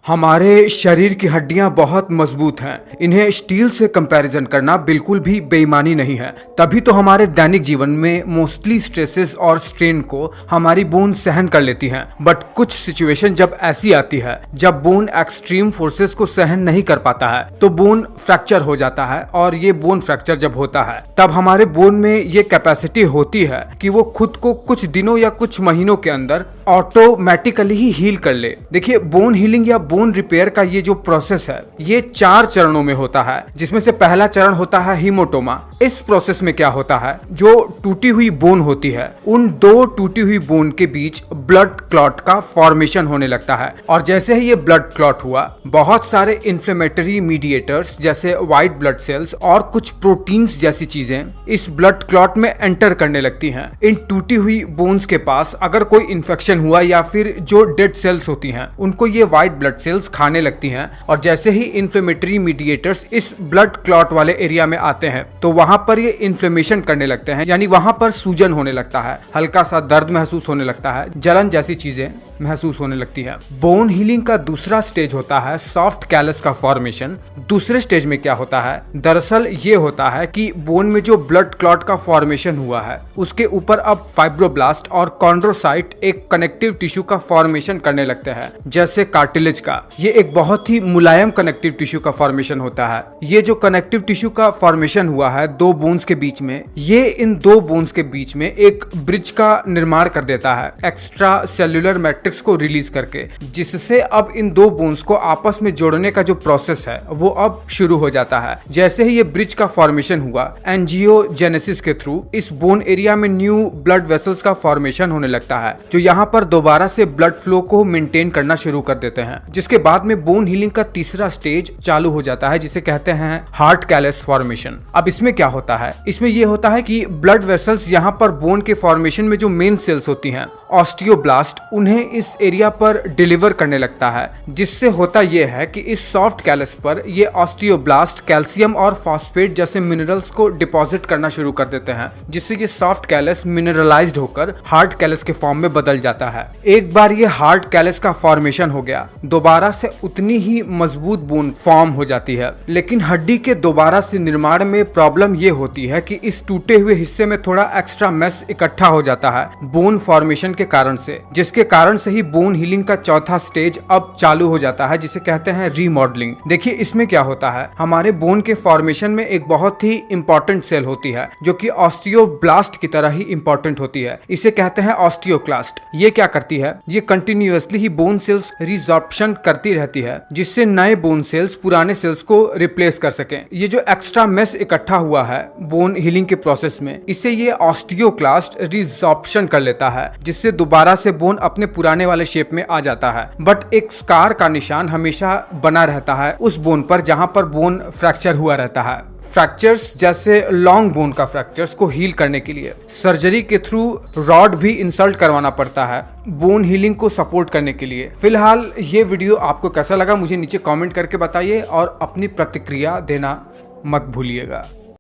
हमारे शरीर की हड्डियां बहुत मजबूत हैं। इन्हें स्टील से कंपैरिजन करना बिल्कुल भी बेईमानी नहीं है। तभी तो हमारे दैनिक जीवन में मोस्टली स्ट्रेसेस और स्ट्रेन को हमारी बोन सहन कर लेती हैं। बट कुछ सिचुएशन जब ऐसी आती है जब बोन एक्सट्रीम फोर्सेस को सहन नहीं कर पाता है तो बोन फ्रैक्चर हो जाता है। और ये बोन फ्रैक्चर जब होता है तब हमारे बोन में ये कैपेसिटी होती है कि वो खुद को कुछ दिनों या कुछ महीनों के अंदर ऑटोमेटिकली ही हील कर ले। देखिए, बोन हीलिंग या बोन रिपेयर का ये जो प्रोसेस है ये 4 चरणों में होता है, जिसमें से पहला चरण होता है हीमोटोमा। इस प्रोसेस में क्या होता है, जो टूटी हुई बोन होती है उन 2 टूटी हुई बोन के बीच ब्लड क्लॉट का फॉर्मेशन होने लगता है। और जैसे ही ये ब्लड क्लॉट हुआ, बहुत सारे इन्फ्लेमेटरी मीडिएटर्स जैसे व्हाइट ब्लड सेल्स और कुछ प्रोटीन्स जैसी चीजें इस ब्लड क्लॉट में एंटर करने लगती हैं। इन टूटी हुई बोन्स के पास अगर कोई इन्फेक्शन हुआ या फिर जो डेड सेल्स होती हैं उनको ये व्हाइट ब्लड सेल्स खाने लगती हैं। और जैसे ही इन्फ्लेमेटरी मीडिएटर्स इस ब्लड क्लॉट वाले एरिया में आते हैं तो वहां पर ये इन्फ्लेमेशन करने लगते हैं, यानी वहां पर सूजन होने लगता है, हल्का सा दर्द महसूस होने लगता है, जलन जैसी चीजें महसूस होने लगती है। बोन हीलिंग का दूसरा स्टेज होता है सॉफ्ट कैलस का फॉर्मेशन। दूसरे स्टेज में क्या होता है, दरअसल ये होता है कि बोन में जो ब्लड क्लॉट का फॉर्मेशन हुआ है उसके ऊपर अब फाइब्रोब्लास्ट और कॉन्ड्रोसाइट एक कनेक्टिव टिश्यू का फॉर्मेशन करने लगते हैं, जैसे कार्टिलेज का। ये एक बहुत ही मुलायम कनेक्टिव टिश्यू का फॉर्मेशन होता है। ये जो कनेक्टिव टिश्यू का फॉर्मेशन हुआ है 2 बोन्स के बीच में, ये इन 2 बोन्स के बीच में एक ब्रिज का निर्माण कर देता है एक्स्ट्रा सेल्यूलर मैट्रिक्स को रिलीज करके, जिससे अब इन 2 बोन्स को आपस में जोड़ने का जो प्रोसेस है वो अब शुरू हो जाता है। जैसे ही ये ब्रिज का फॉर्मेशन हुआ, एंजियोजेनेसिस के थ्रू इस बोन एरिया में न्यू ब्लड वेसल्स का फॉर्मेशन होने लगता है, जो यहाँ पर दोबारा से ब्लड फ्लो को मेंटेन करना शुरू कर देते हैं। जिसके बाद में बोन हीलिंग का तीसरा स्टेज चालू हो जाता है, जिसे कहते हैं हार्ट कैलस फॉर्मेशन। अब इसमें क्या होता है, इसमें ये होता है कि ब्लड वेसल्स यहाँ पर बोन के फॉर्मेशन में जो मेन सेल्स होती हैं ऑस्टियोब्लास्ट, उन्हें इस एरिया पर डिलीवर करने लगता है। जिससे होता यह है कि इस सॉफ्ट कैलस पर ये ऑस्टियोब्लास्ट कैल्शियम और फॉस्फेट जैसे मिनरल्स को डिपॉजिट करना शुरू कर देते हैं, जिससे ये सॉफ्ट कैलस मिनरलाइज्ड होकर हार्ड कैलस के फॉर्म में बदल जाता है। एक बार ये हार्ड कैलस का फॉर्मेशन हो गया, दोबारा से उतनी ही मजबूत बोन फॉर्म हो जाती है। लेकिन हड्डी के दोबारा से निर्माण में प्रॉब्लम ये होती है कि इस टूटे हुए हिस्से में थोड़ा एक्स्ट्रा मैस इकट्ठा हो जाता है बोन फॉर्मेशन के कारण से, जिसके कारण से ही बोन हीलिंग का चौथा स्टेज अब चालू हो जाता है, जिसे कहते हैं रीमॉडलिंग। देखिए, इसमें क्या होता है, हमारे बोन के फॉर्मेशन में एक बहुत ही इंपॉर्टेंट सेल होती है जो कि ऑस्टियोब्लास्ट की तरह ही इंपॉर्टेंट होती है। इसे कहते हैं ऑस्टियोक्लास्ट। ये क्या करती है, ये कंटिन्यूअसली ही बोन सेल्स रिजॉर्प्शन करती रहती है, जिससे नए बोन सेल्स पुराने सेल्स को रिप्लेस कर सकें। ये जो एक्स्ट्रा मेस इकट्ठा हुआ है बोन हीलिंग के प्रोसेस में, इसे ये ऑस्टियोक्लास्ट रिजॉर्प्शन कर लेता है, जिससे दोबारा से बोन अपने पुराने वाले शेप में आ जाता है। बट एक स्कार का निशान हमेशा बना रहता है उस बोन पर जहां पर बोन फ्रैक्चर हुआ रहता है। फ्रैक्चर्स जैसे लॉन्ग बोन का फ्रैक्चर्स को हील करने के लिए सर्जरी के थ्रू रॉड भी इंसर्ट करवाना पड़ता है बोन हीलिंग को सपोर्ट करने के लिए। फिलहाल ये वीडियो आपको कैसा लगा मुझे नीचे कमेंट करके बताइए और अपनी प्रतिक्रिया देना मत भूलिएगा।